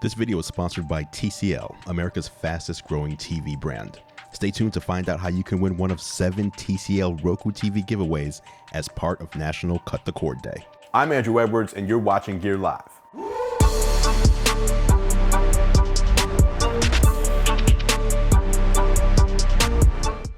This video is sponsored by TCL, America's fastest growing TV brand. Stay tuned to find out how you can win one of 7 TCL Roku TV giveaways as part of National Cut the Cord Day. I'm Andrew Edwards, and you're watching Gear Live.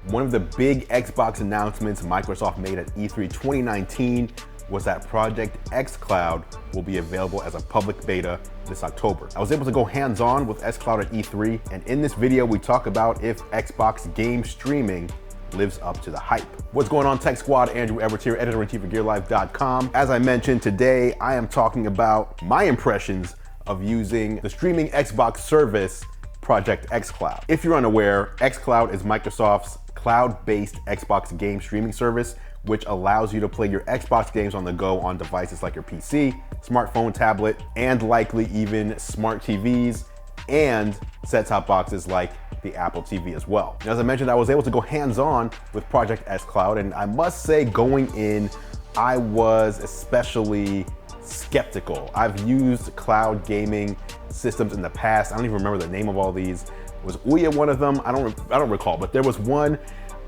One of the big Xbox announcements Microsoft made at E3 2019 was that Project xCloud will be available as a public beta this October. I was able to go hands-on with xCloud at E3, and in this video we talk about if Xbox game streaming lives up to the hype. What's going on, Tech Squad? Andrew Edwards here, editor-in-chief of GearLive.com. As I mentioned, today I am talking about my impressions of using the streaming Xbox service, Project xCloud. If you're unaware, xCloud is Microsoft's cloud-based Xbox game streaming service, which allows you to play your Xbox games on the go on devices like your PC, smartphone, tablet, and likely even smart TVs and set-top boxes like the Apple TV as well. And as I mentioned, I was able to go hands-on with Project xCloud, and I must say, going in, I was especially skeptical. I've used cloud gaming systems in the past. I don't even remember the name of all these. Was Ouya one of them? I don't recall, but there was one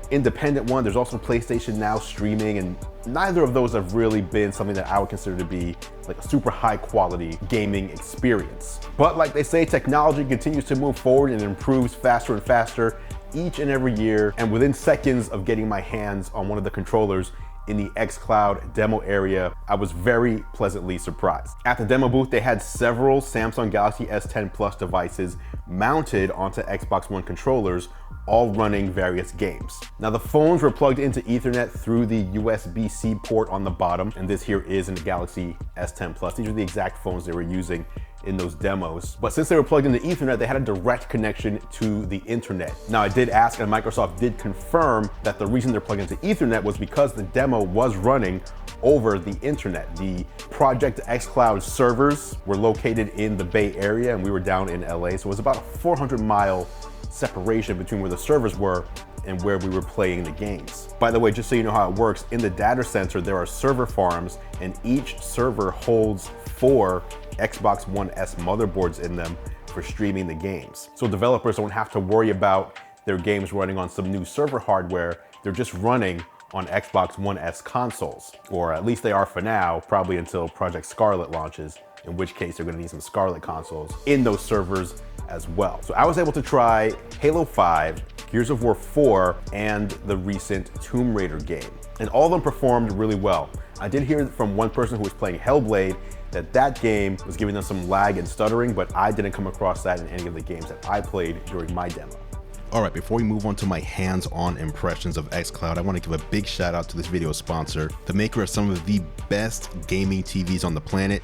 independent one. There's also PlayStation Now streaming, and neither of those have really been something that I would consider to be like a super high quality gaming experience. But like they say, technology continues to move forward and improves faster and faster each and every year. And within seconds of getting my hands on one of the controllers in the xCloud demo area, I was very pleasantly surprised. At the demo booth, they had several Samsung Galaxy S10 Plus devices mounted onto Xbox One controllers, all running various games. Now, the phones were plugged into Ethernet through the USB-C port on the bottom, and this here is in the Galaxy S10 Plus. These are the exact phones they were using in those demos. But since they were plugged into Ethernet, they had a direct connection to the internet. Now, I did ask, and Microsoft did confirm that the reason they're plugged into Ethernet was because the demo was running over the internet. The Project xCloud servers were located in the Bay Area, and we were down in LA, so it was about a 400-mile separation between where the servers were and where we were playing the games. By the way, just so you know how it works, in the data center there are server farms, and each server holds 4 Xbox One S motherboards in them for streaming the games. So developers don't have to worry about their games running on some new server hardware. They're just running on Xbox One S consoles, or at least they are for now, probably until Project Scarlet launches, in which case they're gonna need some Scarlet consoles in those servers as well. So I was able to try Halo 5, Gears of War 4, and the recent Tomb Raider game, and all of them performed really well. I did hear from one person who was playing Hellblade that game was giving them some lag and stuttering, but I didn't come across that in any of the games that I played during my demo. All right, before we move on to my hands-on impressions of xCloud, I want to give a big shout out to this video sponsor, the maker of some of the best gaming TVs on the planet,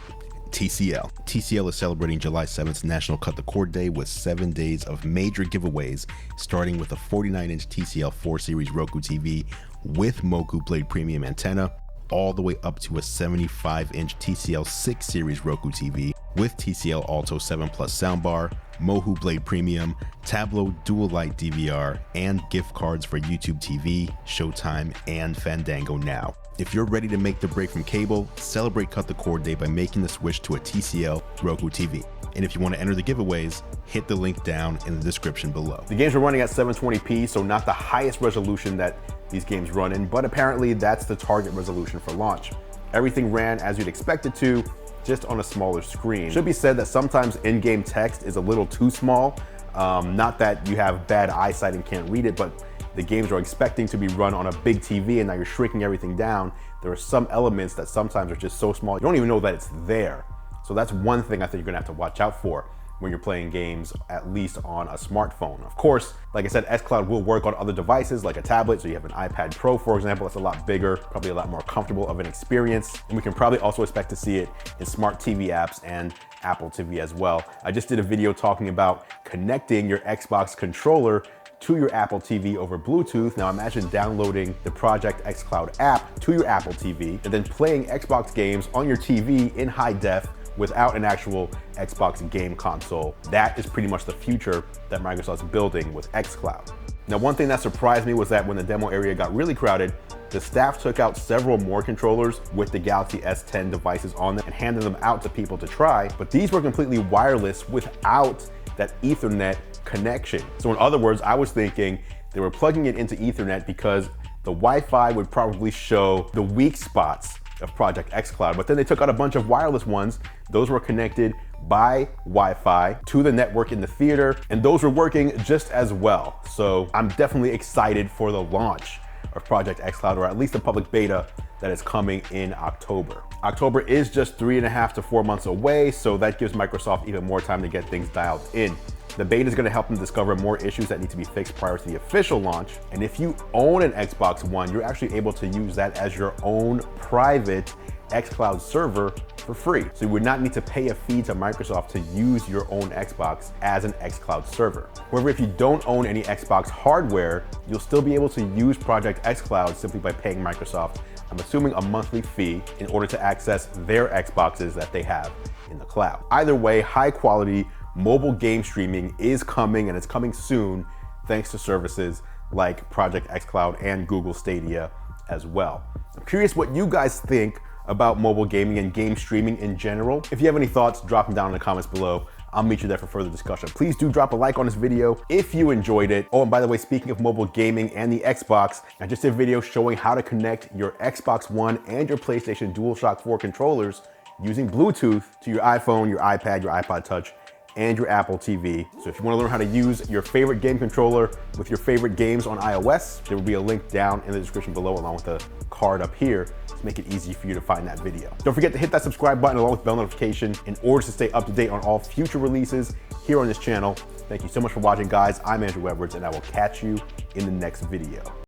TCL. TCL is celebrating July 7th National Cut the Cord Day with 7 days of major giveaways, starting with a 49-inch TCL 4 Series Roku TV with Moku Blade Premium antenna, all the way up to a 75-inch TCL 6 Series Roku TV with TCL Alto 7 Plus soundbar, Mohu Blade Premium, Tableau Dual Light DVR, and gift cards for YouTube TV, Showtime, and Fandango Now. If you're ready to make the break from cable, celebrate Cut the Cord Day by making the switch to a TCL Roku TV. And if you want to enter the giveaways, hit the link down in the description below. The games are running at 720p, so not the highest resolution that these games run in, but apparently that's the target resolution for launch. Everything ran as you'd expect it to, just on a smaller screen. It should be said that sometimes in-game text is a little too small. Not that you have bad eyesight and can't read it, but the games are expecting to be run on a big TV, and now you're shrinking everything down. There are some elements that sometimes are just so small, you don't even know that it's there. So that's one thing I think you're gonna have to watch out for when you're playing games, at least on a smartphone. Of course, like I said, xCloud will work on other devices like a tablet. So you have an iPad Pro, for example, that's a lot bigger, probably a lot more comfortable of an experience. And we can probably also expect to see it in smart TV apps and Apple TV as well. I just did a video talking about connecting your Xbox controller to your Apple TV over Bluetooth. Now imagine downloading the Project xCloud app to your Apple TV and then playing Xbox games on your TV in high def without an actual Xbox game console. That is pretty much the future that Microsoft's building with xCloud. Now, one thing that surprised me was that when the demo area got really crowded, the staff took out several more controllers with the Galaxy S10 devices on them and handed them out to people to try, but these were completely wireless without that Ethernet connection. So in other words, I was thinking they were plugging it into Ethernet because the Wi-Fi would probably show the weak spots of Project xCloud, but then they took out a bunch of wireless ones. Those were connected by Wi-Fi to the network in the theater, and those were working just as well. So I'm definitely excited for the launch of Project xCloud, or at least the public beta that is coming in October. October is just 3.5 to 4 months away, so that gives Microsoft even more time to get things dialed in. The beta is going to help them discover more issues that need to be fixed prior to the official launch. And if you own an Xbox One, you're actually able to use that as your own private xCloud server for free. So you would not need to pay a fee to Microsoft to use your own Xbox as an xCloud server. However, if you don't own any Xbox hardware, you'll still be able to use Project xCloud simply by paying Microsoft, I'm assuming, a monthly fee in order to access their Xboxes that they have in the cloud. Either way, high quality mobile game streaming is coming, and it's coming soon thanks to services like Project xCloud and Google Stadia as well. I'm curious what you guys think about mobile gaming and game streaming in general. If you have any thoughts, drop them down in the comments below. I'll meet you there for further discussion. Please do drop a like on this video if you enjoyed it. Oh, and by the way, speaking of mobile gaming and the Xbox, I just did a video showing how to connect your Xbox One and your PlayStation DualShock 4 controllers using Bluetooth to your iPhone, your iPad, your iPod Touch, and your Apple TV. So if you want to learn how to use your favorite game controller with your favorite games on iOS, there will be a link down in the description below along with the card up here to make it easy for you to find that video. Don't forget to hit that subscribe button along with bell notification in order to stay up to date on all future releases here on this channel. Thank you so much for watching, guys. I'm Andrew Edwards, and I will catch you in the next video.